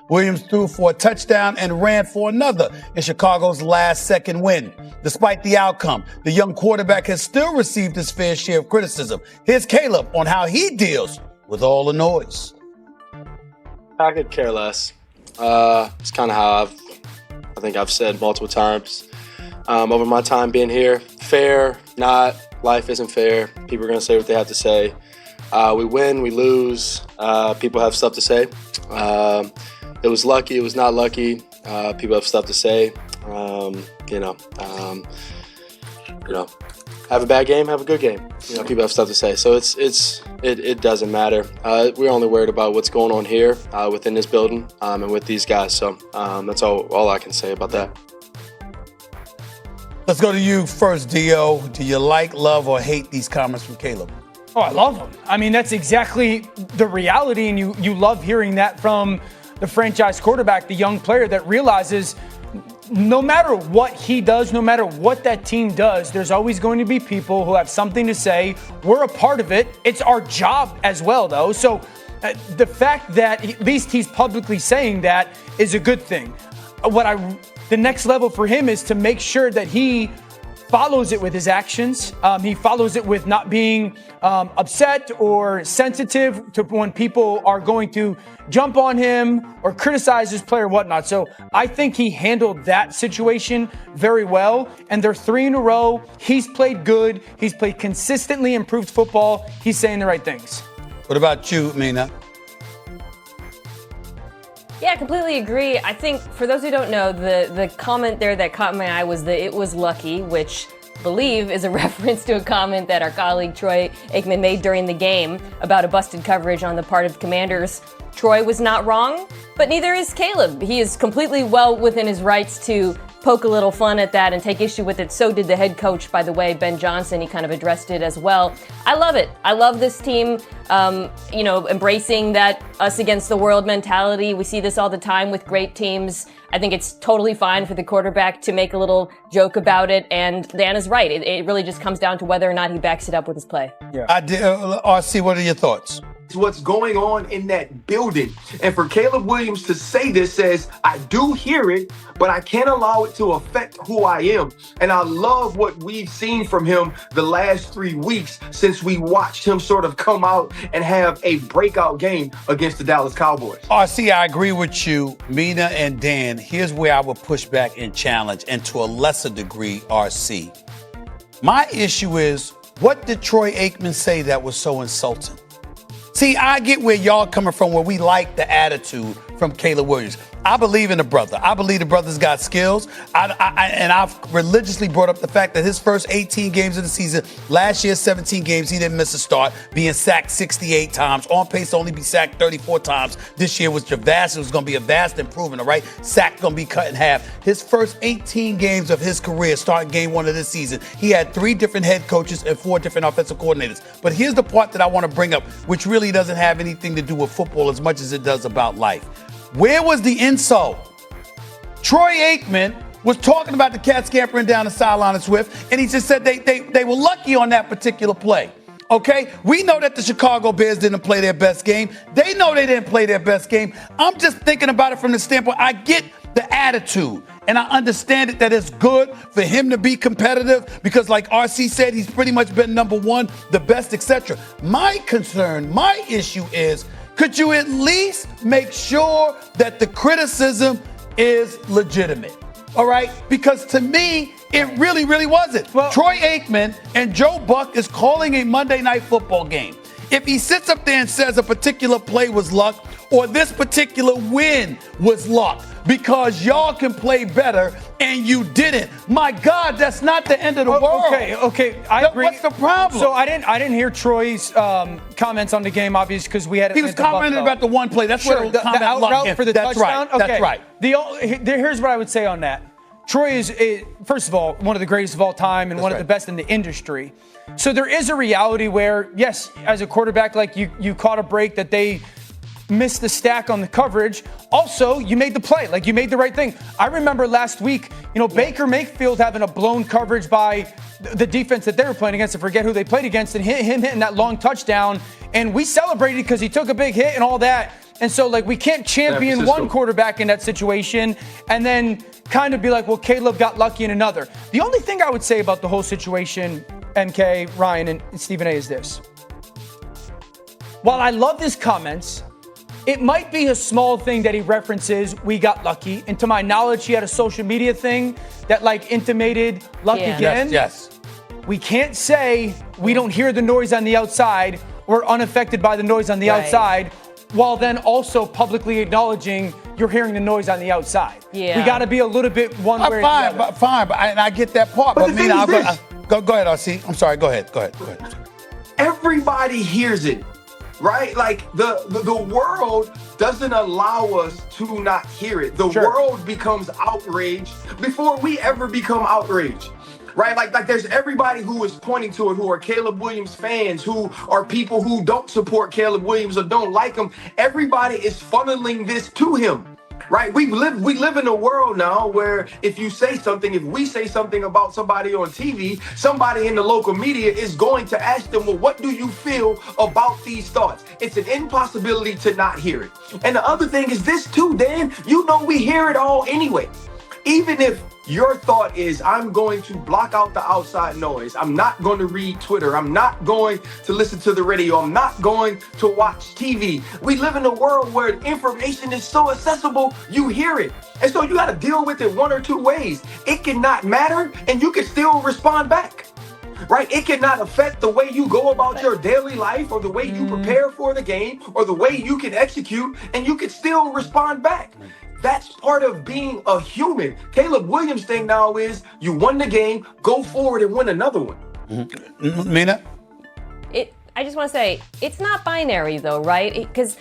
Williams threw for a touchdown and ran for another in Chicago's last-second win. Despite the outcome, the young quarterback has still received his fair share of criticism. Here's Caleb on how he deals with all the noise. I could care less. It's kind of how I think I've said multiple times over my time being here. Fair, not. Life isn't fair. People are going to say what they have to say. We win, we lose. People have stuff to say. It was lucky, it was not lucky. People have stuff to say. Have a bad game, have a good game. People have stuff to say. So it doesn't matter. We're only worried about what's going on here within this building and with these guys. So that's all I can say about that. Let's go to you first, Dio. Do you like, love, or hate these comments from Caleb? Oh, I love them. I mean, that's exactly the reality, and you love hearing that from the franchise quarterback, the young player that realizes no matter what he does, no matter what that team does, there's always going to be people who have something to say. We're a part of it. It's our job as well, though. So the fact that at least he's publicly saying that is a good thing. The next level for him is to make sure that he follows it with his actions. He follows it with not being upset or sensitive to when people are going to jump on him or criticize his play or whatnot. So I think he handled that situation very well. And they're 3 in a row. He's played good. He's played consistently improved football. He's saying the right things. What about you, Mina? Yeah, I completely agree. I think for those who don't know, the comment there that caught my eye was it was lucky, which I believe is a reference to a comment that our colleague Troy Aikman made during the game about a busted coverage on the part of the Commanders. Troy was not wrong, but neither is Caleb. He is completely well within his rights to poke a little fun at that and take issue with it. So did the head coach, by the way, Ben Johnson. He kind of addressed it as well. I love it. I love this team, embracing that us against the world mentality. We see this all the time with great teams. I think it's totally fine for the quarterback to make a little joke about it. And Dan is right. It really just comes down to whether or not he backs it up with his play. Yeah. RC, what are your thoughts? What's going on in that building. And for Caleb Williams to say this says, I do hear it, but I can't allow it to affect who I am. And I love what we've seen from him the last 3 weeks since we watched him sort of come out and have a breakout game against the Dallas Cowboys. RC, I agree with you. Mina and Dan, here's where I would push back and challenge, and to a lesser degree, RC. My issue is, what did Troy Aikman say that was so insulting? See, I get where y'all coming from, where we like the attitude from Caleb Williams. I believe in the brother. I believe the brother's got skills. And I've religiously brought up the fact that his first 18 games of the season, last year 17 games, he didn't miss a start, being sacked 68 times, on pace to only be sacked 34 times. This year was going to be a vast improvement, all right? Sack going to be cut in half. His first 18 games of his career, starting game 1 of this season, he had 3 different head coaches and 4 different offensive coordinators. But here's the part that I want to bring up, which really doesn't have anything to do with football as much as it does about life. Where was the insult? Troy Aikman was talking about the cat scampering down the sideline of Swift, and he just said they were lucky on that particular play. Okay? We know that the Chicago Bears didn't play their best game. They know they didn't play their best game. I'm just thinking about it from the standpoint, I get the attitude, and I understand it that it's good for him to be competitive because, like RC said, he's pretty much been number 1, the best, etc. My concern, my issue is, could you at least make sure that the criticism is legitimate? All right? Because to me, it really, really wasn't. Well, Troy Aikman and Joe Buck is calling a Monday Night Football game. If he sits up there and says a particular play was luck or this particular win was luck because y'all can play better and you didn't, my God, that's not the end of the world. Okay, I agree. What's the problem? So I didn't hear Troy's comments on the game, obviously, because we had. He was commenting about the one play. That's where the comment out route for the touchdown. Right. Okay. That's right. Here's what I would say on that. Troy is, first of all, one of the greatest of all time and one of the best in the industry. So there is a reality where, yes, as a quarterback, like you caught a break that they missed the stack on the coverage. Also, you made the play. Like, you made the right thing. I remember last week, Baker Mayfield having a blown coverage by the defense that they were playing against. I forget who they played against, and him hitting that long touchdown. And we celebrated because he took a big hit and all that. And so, like, we can't champion one quarterback in that situation and then kind of be like, well, Caleb got lucky in another. The only thing I would say about the whole situation, MK, Ryan, and Stephen A, is this. While I love his comments, it might be a small thing that he references, we got lucky. And to my knowledge, he had a social media thing that, like, intimated luck again. Yes. We can't say we don't hear the noise on the outside. We're unaffected by the noise on the outside, while then also publicly acknowledging you're hearing the noise on the outside. Yeah. We got to be a little bit one way or the other. Fine, but I get that part. But Mina, go ahead, RC. I'm sorry. Go ahead. Everybody hears it, right? Like the world doesn't allow us to not hear it. The world becomes outraged before we ever become outraged. Right? Like there's everybody who is pointing to it, who are Caleb Williams fans, who are people who don't support Caleb Williams or don't like him. Everybody is funneling this to him. Right? We live in a world now where if we say something about somebody on TV, somebody in the local media is going to ask them, well, what do you feel about these thoughts? It's an impossibility to not hear it. And the other thing is this too, Dan, we hear it all anyway. Even if your thought is, I'm going to block out the outside noise. I'm not going to read Twitter. I'm not going to listen to the radio. I'm not going to watch TV. We live in a world where information is so accessible, you hear it. And so you got to deal with it one or two ways. It cannot matter, and you can still respond back. Right? It cannot affect the way you go about your daily life or the way you prepare for the game or the way you can execute, and you can still respond back. That's part of being a human. Caleb Williams' thing now is you won the game, go forward and win another one. Mina? I just want to say, it's not binary though, right? Because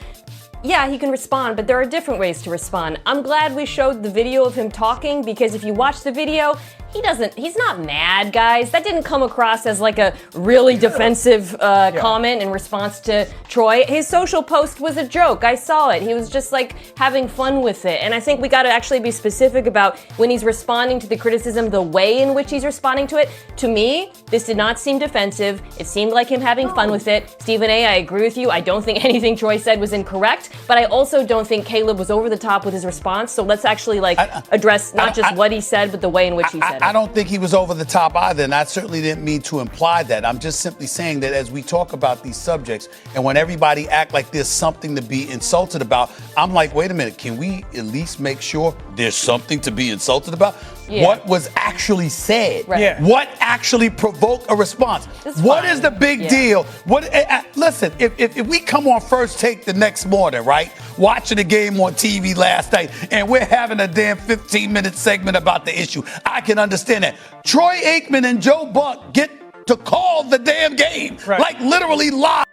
yeah, he can respond, but there are different ways to respond. I'm glad we showed the video of him talking, because if you watch the video, he's not mad, guys. That didn't come across as like a really defensive comment in response to Troy. His social post was a joke. I saw it. He was just like having fun with it. And I think we got to actually be specific about when he's responding to the criticism, the way in which he's responding to it. To me, this did not seem defensive. It seemed like him having fun with it. Stephen A, I agree with you. I don't think anything Troy said was incorrect, but I also don't think Caleb was over the top with his response. So let's actually address not just what he said, but the way in which he said it. I don't think he was over the top either, and I certainly didn't mean to imply that. I'm just simply saying that as we talk about these subjects, and when everybody act like there's something to be insulted about, I'm like, wait a minute, can we at least make sure there's something to be insulted about? Yeah. What was actually said? Right. Yeah. What actually provoked a response? What is the big deal? Listen, if we come on First Take the next morning, right, watching the game on TV last night, and we're having a damn 15-minute segment about the issue, I can understand that. Troy Aikman and Joe Buck get to call the damn game, like literally live.